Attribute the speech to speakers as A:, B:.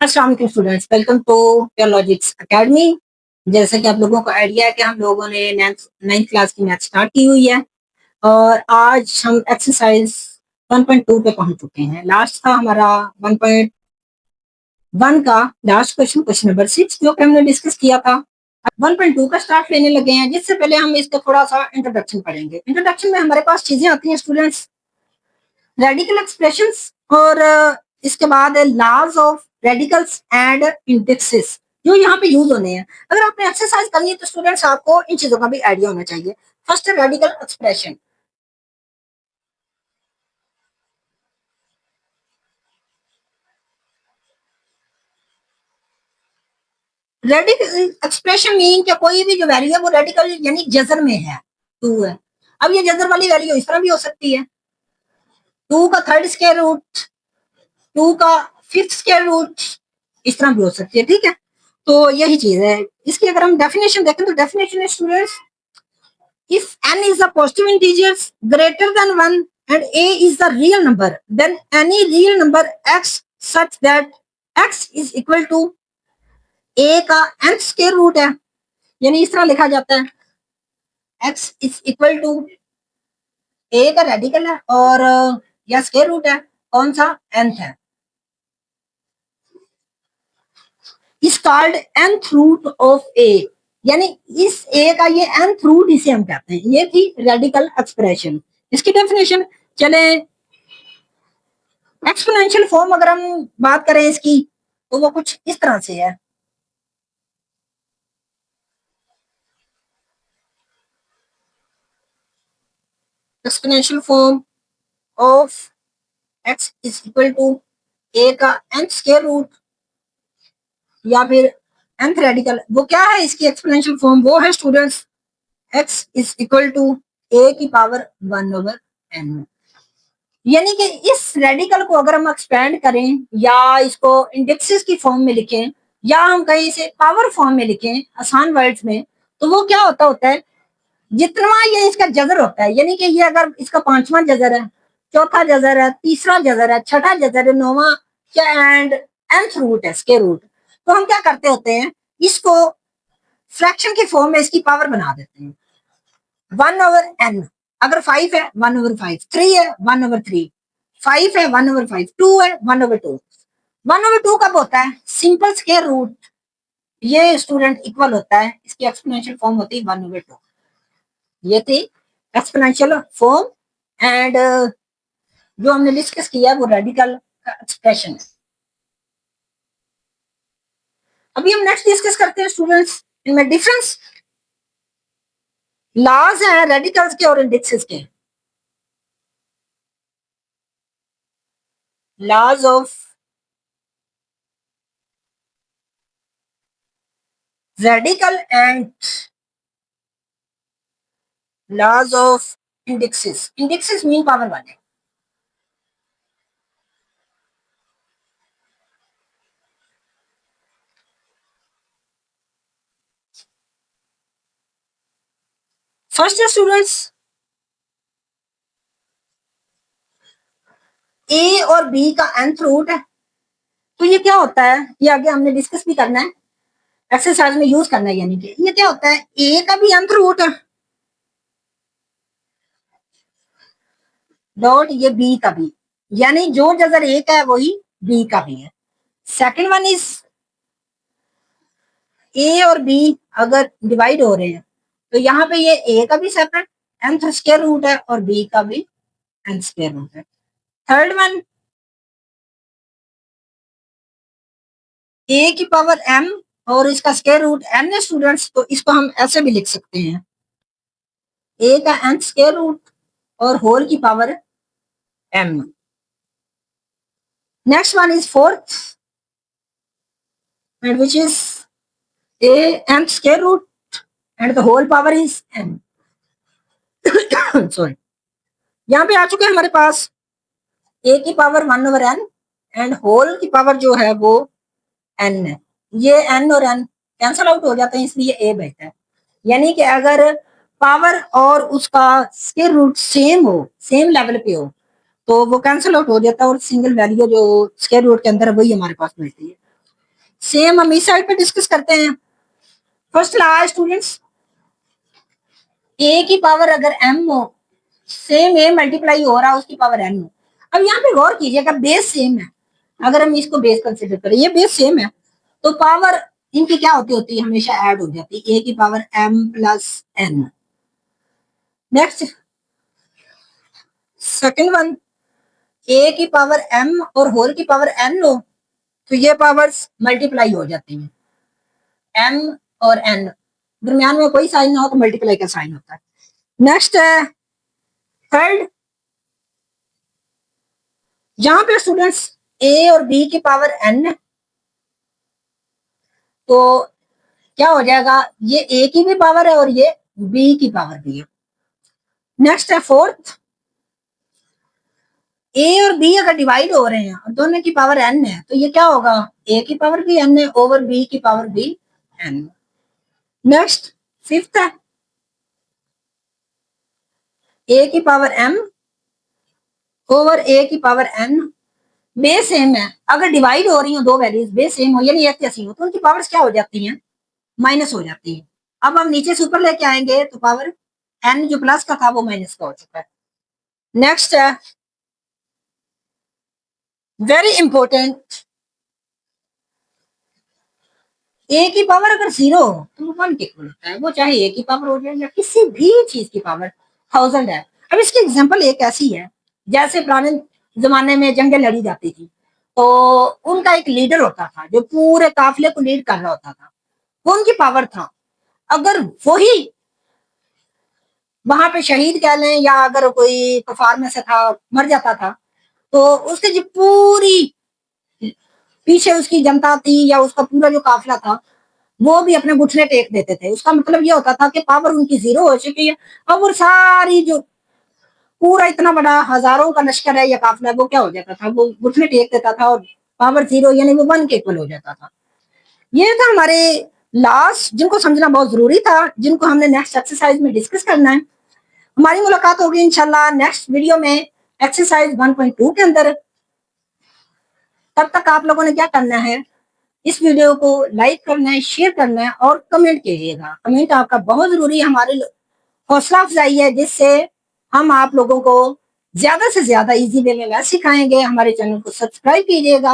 A: अस्सलाम वालेकुम students, welcome to Logics Academy. जैसे कि आप लोगों को आइडिया है कि हम लोगों ने नाइन्थ क्लास की मैथ स्टार्ट की हुई है और आज हम एक्सरसाइज 1.2 पे पहुंच चुके हैं। लास्ट था हमारा 1.1 का लास्ट क्वेश्चन नंबर 6 जो कि हमने डिस्कस किया था। 1.2 का स्टार्ट लेने लगे हैं, जिससे पहले हम इसका थोड़ा सा इंट्रोडक्शन पढ़ेंगे। इंट्रोडक्शन में हमारे पास चीजें आती हैं स्टूडेंट्स, रेडिकल एक्सप्रेशंस और इसके बाद laws of radicals and indexes जो यहाँ पे यूज होने हैं। अगर आपने एक्सरसाइज करनी है तो स्टूडेंट्स आपको इन चीजों का भी आइडिया होना चाहिए। फर्स्ट है radical expression. Radical expression mean कि कोई भी जो वैल्यू है वो रेडिकल यानी जजर में है, टू है। अब ये जजर वाली वैल्यू इस तरह भी हो सकती है, टू का थर्ड स्क्वायर रूट, टू का फिफ्थ स्क्वायर रूट, इस तरह भी हो सकती है। ठीक है, तो यही चीज है। इसकी अगर हम डेफिनेशन देखें तो डेफिनेशन है students, if n is a positive integers greater than 1 and a is the real number, then any real number x such that x is equal to a का nth स्क्वायर रूट है, यानी इस तरह लिखा जाता है x is equal to a का radical है और या स्क्वायर रूट है, कौन सा nth है, is called nth root of a, यानी इस a का ये nth रूट इसे हम कहते हैं। ये थी रेडिकल एक्सप्रेशन। इसकी डेफिनेशन चले एक्सपोनेंशियल फॉर्म अगर हम बात करें इसकी तो वो कुछ इस तरह से है। Exponential form of x is equal to a का nth स्क्वायर रूट या फिर nth रेडिकल। वो क्या है इसकी एक्सपोनेंशियल फॉर्म? वो है students x is equal to a की पावर 1 ओवर n। यानी कि इस रेडिकल को अगर हम एक्सपेंड करें या इसको इंडेक्सेस की फॉर्म में लिखें या हम कहीं से पावर फॉर्म में लिखें आसान वर्ड्स में, तो वो क्या होता है, जितना ये इसका जजर होता है, यानी कि ये अगर इसका पांचवा जजर है, चौथा जजर है, तीसरा जजर है, छठा जजर है, नौवा एंड nth रूट है, स्क्वायर रूट, तो हम क्या करते होते हैं, इसको फ्रैक्शन की फॉर्म में इसकी पावर बना देते हैं 1 ओवर n। अगर 5 है 1 ओवर 5, 3 है 1 ओवर 3, 5 है 1 ओवर 5, 2 है 1 ओवर 2। 1 ओवर 2 कब होता है? सिंपल स्क्वायर रूट, ये स्टूडेंट इक्वल होता है, इसकी एक्सपोनेंशियल फॉर्म होती है 1 ओवर 2। ये थी एक्सपोनेंशियल फॉर्म एंड जो हमने डिस्कस किया वो रेडिकल का एक्सप्रेशन है। अभी हम नेक्स्ट डिस्कस करते हैं स्टूडेंट्स इनमें डिफरेंस। लॉज हैं रेडिकल्स के और इंडेक्सेस के। Laws of radical and laws of indexes. Indexes mean power वाले। फर्स्ट है स्टूडेंट्स ए और बी का nth रूट है, तो ये क्या होता है, ये आगे हमने डिस्कस भी करना है, एक्सरसाइज में यूज करना है। यानी कि ये क्या होता है, ए का भी nth रूट है डॉट ये बी का भी, यानी जो जजर ए का है वही बी का भी है। सेकंड वन इज ए और बी अगर डिवाइड हो रहे हैं तो यहाँ पे ये ए का भी सेपरेट nth स्क्वायर रूट है और बी का भी nth स्क्वायर रूट है। थर्ड वन ए की पावर m और इसका स्क्वायर रूट n है स्टूडेंट्स, तो इसको हम ऐसे भी लिख सकते हैं, ए का nth स्क्वायर रूट और होल की power m। Next one is fourth and which is a nth square root and the whole power is n। Sorry, यहाँ पे आ चुके हैं हमारे पास a की power 1 over n and whole की पावर जो है वो n है। ये n और n कैंसल आउट हो जाते हैं, इसलिए a बचता है। यानी कि अगर पावर और उसका स्क्वायर रूट सेम हो, सेम लेवल पे हो, तो वो कैंसल आउट हो जाता है और सिंगल वैल्यू जो स्क्वायर रूट के अंदर है वही हमारे पास मिलती है। सेम हम इस साइड पे डिस्कस करते हैं। फर्स्ट लॉ है स्टूडेंट्स, ए की पावर अगर m हो, सेम a मल्टीप्लाई हो रहा है उसकी पावर n हो। अब यहाँ पे गौर कीजिएगा, बेस सेम है। अगर हम इसको बेस कंसिडर करें, ये बेस सेम है, तो पावर इनकी क्या होती है, हमेशा ऐड हो जाती है, a की power m plus n। Next second one, a की पावर m और होल की पावर n हो, तो ये पावर्स मल्टीप्लाई हो जाती हैं, m और n, दरमियान में कोई साइन ना हो तो मल्टीप्लाई का साइन होता है। नेक्स्ट है थर्ड, जहां पे स्टूडेंट्स a और b की पावर n है, तो क्या हो जाएगा, ये a की भी पावर है और ये b की पावर भी है। नेक्स्ट है फोर्थ, a और b अगर डिवाइड हो रहे हैं और दोनों की पावर n है, तो ये क्या होगा, a की पावर भी n है ओवर b की पावर भी n। नेक्स्ट फिफ्थ है, a की पावर m ओवर a की पावर n, बेस सेम है, अगर डिवाइड हो रही हो दो वैल्यूज, बेस सेम हो यानी एक जैसी हो, तो उनकी पावर्स क्या हो जाती हैं, माइनस हो जाती है। अब हम नीचे से ऊपर लेके आएंगे तो पावर n जो प्लस का था वो माइनस का हो चुका है। नेक्स्ट है वेरी इंपॉर्टेंट, a की पावर अगर 0 हो तो वो 1 के इक्वल होता है, वो चाहे a की पावर हो जाए या किसी भी चीज की पावर 1000 है। अब इसकी एग्जांपल एक ऐसी है, जैसे पुराने जमाने में जंगें लड़ी जाती थी, तो उनका एक लीडर होता था जो पूरे काफिले को लीड कर रहा होता था, वो उनकी पावर था। अगर वही वहां पे शहीद कह लें या अगर कोई कफार में से था मर जाता था, तो उसकी जो पूरी पीछे उसकी जनता थी या उसका पूरा जो काफिला था वो भी अपने घुटने टेक देते थे। उसका मतलब ये होता था कि पावर उनकी 0 हो चुकी है। अब वो सारी जो पूरा इतना बड़ा हजारों का लश्कर है या काफिला, वो क्या हो जाता था, वो घुटने टेक देता था और पावर 0 यानी वो 1 के इक्वल हो जाता था। ये था हमारे लास्ट, जिनको समझना बहुत जरूरी था, जिनको हमने नेक्स्ट एक्सरसाइज में डिस्कस करना है। हमारी मुलाकात होगी इंशाल्लाह नेक्स्ट वीडियो में एक्सरसाइज 1.2 के अंदर। तब तक आप लोगों ने क्या करना है, इस वीडियो को लाइक करना है, शेयर करना है और कमेंट कीजिएगा। कमेंट आपका बहुत जरूरी है, हमारे हौसला अफजाई है, जिससे हम आप लोगों को ज्यादा से ज्यादा इजी वे में मैथ सिखाएंगे। हमारे चैनल को सब्सक्राइब कीजिएगा।